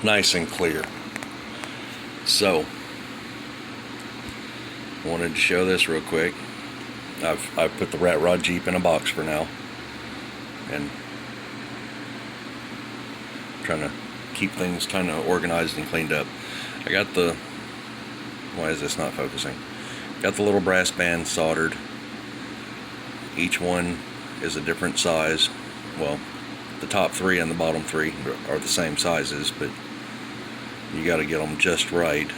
nice and clear. So I wanted to show this real quick. I've put the rat rod Jeep in a box for now, and trying to keep things kind of organized and cleaned up. I got the, why is this not focusing? Got the little brass band soldered. Each one is a different size. Well, the top three and the bottom three are the same sizes, but you got to get them just right,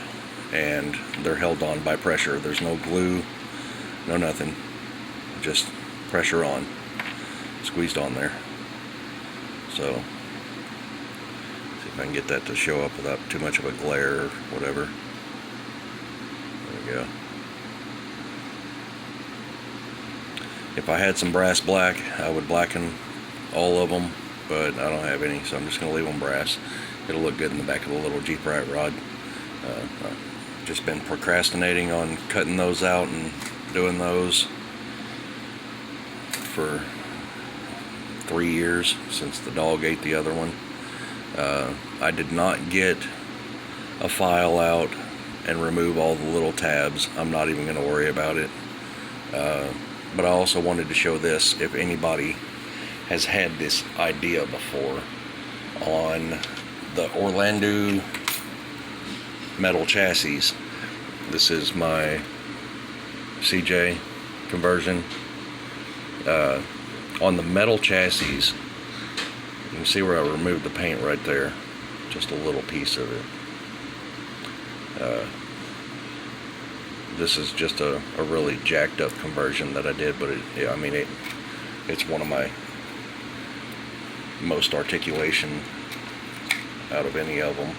and they're held on by pressure. There's no glue, no nothing, just pressure on, squeezed on there. So see if I can get that to show up without too much of a glare or whatever. There we go. If I had some brass black, I would blacken all of them, but I don't have any, so I'm just going to leave them brass. It'll look good in the back of the little Jeep rat rod. I've just been procrastinating on cutting those out and doing those for 3 years, since the dog ate the other one. I did not get a file out and remove all the little tabs. I'm not even going to worry about it. But I also wanted to show this, if anybody has had this idea before, on the Orlandoo metal chassis. This is my CJ conversion. On the metal chassis, you can see where I removed the paint right there, just a little piece of it. This is just a really jacked up conversion that I did, but it's one of my most articulation out of any of them.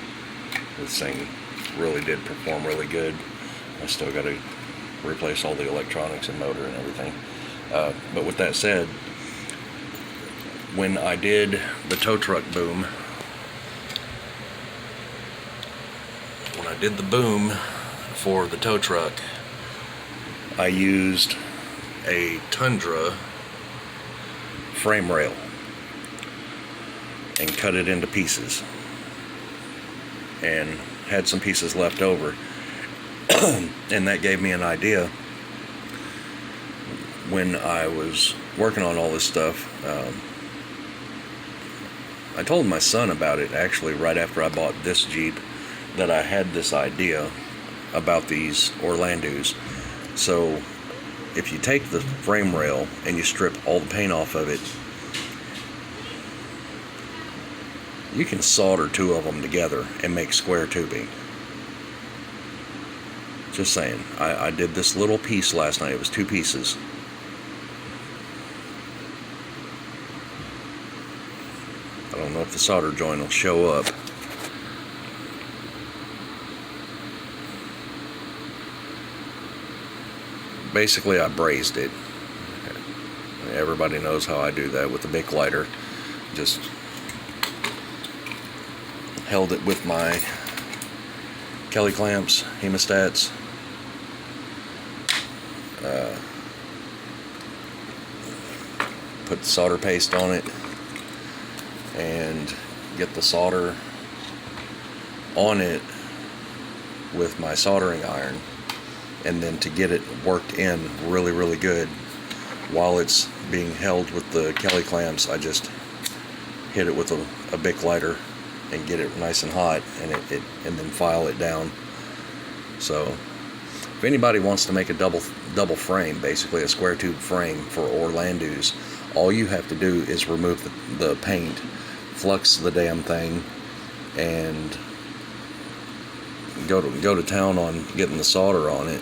This thing really did perform really good. I still got to replace all the electronics and motor and everything. But with that said, when I did the tow truck boom, for the tow truck, I used a Tundra frame rail and cut it into pieces, and had some pieces left over. And that gave me an idea when I was working on all this stuff. I told my son about it actually right after I bought this Jeep, that I had this idea about these Orlandoos. So if you take the frame rail and you strip all the paint off of it, you can solder two of them together and make square tubing. Just saying. I did this little piece last night. It was 2 pieces. I don't know if the solder joint will show up. Basically, I brazed it. Everybody knows how I do that with the Bic lighter. Just held it with my Kelly clamps, hemostats. Put the solder paste on it and get the solder on it with my soldering iron, and then to get it worked in really, really good while it's being held with the Kelly clamps, I just hit it with a Bic lighter and get it nice and hot, and and then file it down. So if anybody wants to make a double frame, basically a square tube frame for Orlandoos, all you have to do is remove the paint, flux the damn thing, and go to town on getting the solder on it.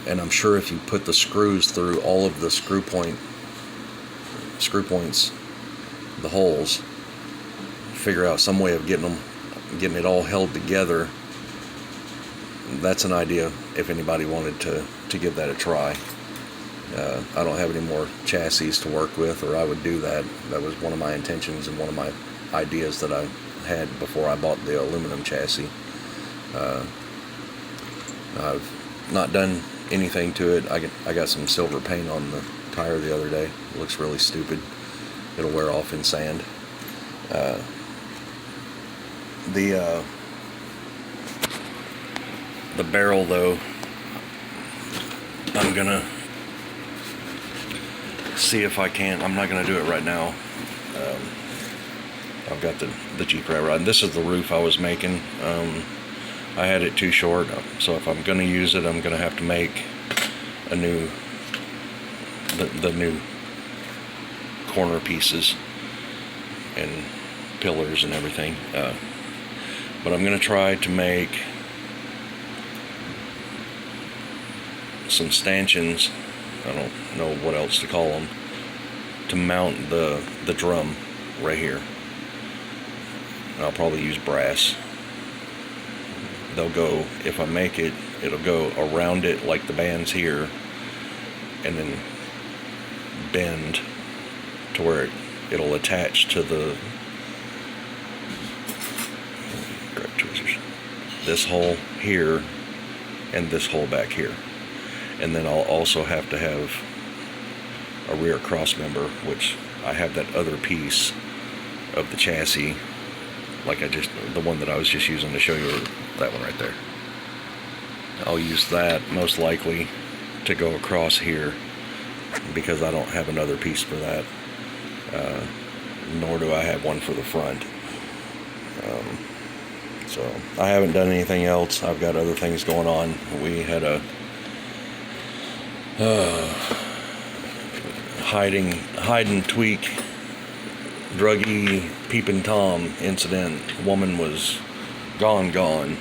And I'm sure if you put the screws through all of the screw points, the holes, figure out some way of getting it all held together. That's an idea if anybody wanted to give that a try. I don't have any more chassis to work with, or I would do that. That was one of my intentions and one of my ideas that I had before I bought the aluminum chassis. I've not done anything to it. I got some silver paint on the tire the other day. It looks really stupid. It'll wear off in sand. The barrel though, I'm gonna see if I can. I'm not gonna do it right now. I've got the Jeep rat rod. This is the roof I was making. I had it too short, so if I'm gonna use it, I'm gonna have to make a new the new corner pieces and pillars and everything. But I'm gonna try to make some stanchions, I don't know what else to call them, to mount the drum right here. And I'll probably use brass. They'll go, if I make it, it'll go around it like the band's here, and then bend to where it'll attach to this hole here and this hole back here. And then I'll also have to have a rear cross member, which I have that other piece of the chassis, like the one that I was just using to show you, that one right there. I'll use that most likely to go across here, because I don't have another piece for that, nor do I have one for the front. So I haven't done anything else. I've got other things going on. We had a hide and tweak, druggy, peeping Tom incident. Woman was gone.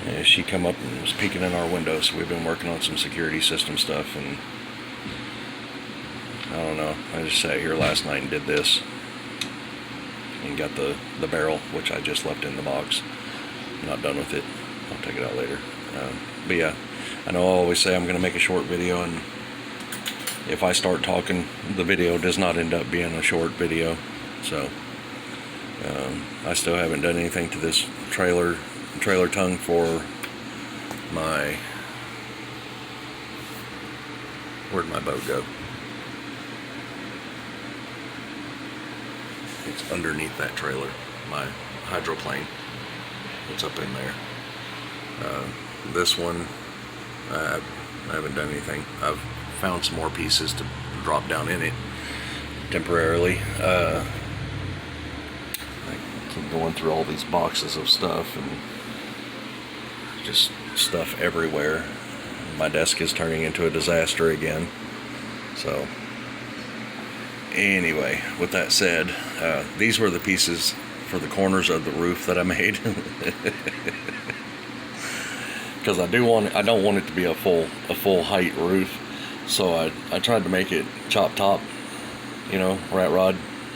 And she come up and was peeking in our window, so we've been working on some security system stuff, and I don't know, I just sat here last night and did this and got the barrel, which I just left in the box. I'm not done with it. I'll take it out later. But yeah, I know I always say I'm going to make a short video, and if I start talking, the video does not end up being a short video. So I still haven't done anything to this trailer tongue for my, where'd my boat go? It's underneath that trailer, my hydroplane. It's up in there. This one, I haven't done anything. I've found some more pieces to drop down in it temporarily. I keep going through all these boxes of stuff, and just stuff everywhere. My desk is turning into a disaster again. So anyway, with that said, these were the pieces for the corners of the roof that I made. Because I don't want it to be a full height roof, so I tried to make it chop top, rat rod,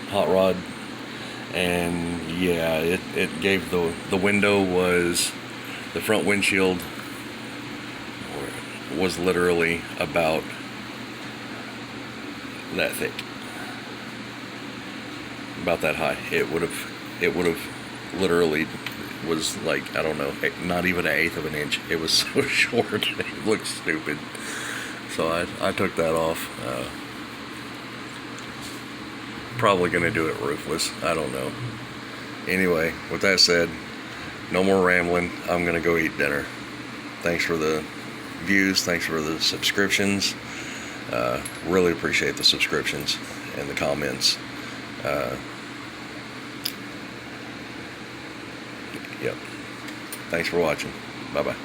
hot rod, and yeah, it gave the window was, the front windshield was literally about that thick, about that high. It would have literally was like, I don't know, not even an eighth of an inch. It was so short, it looked stupid. So I took that off. Probably gonna do it roofless, I don't know. Anyway, with that said, no more rambling. I'm gonna go eat dinner. Thanks for the views, thanks for the subscriptions. Really appreciate the subscriptions and the comments. Yep. Thanks for watching. Bye-bye.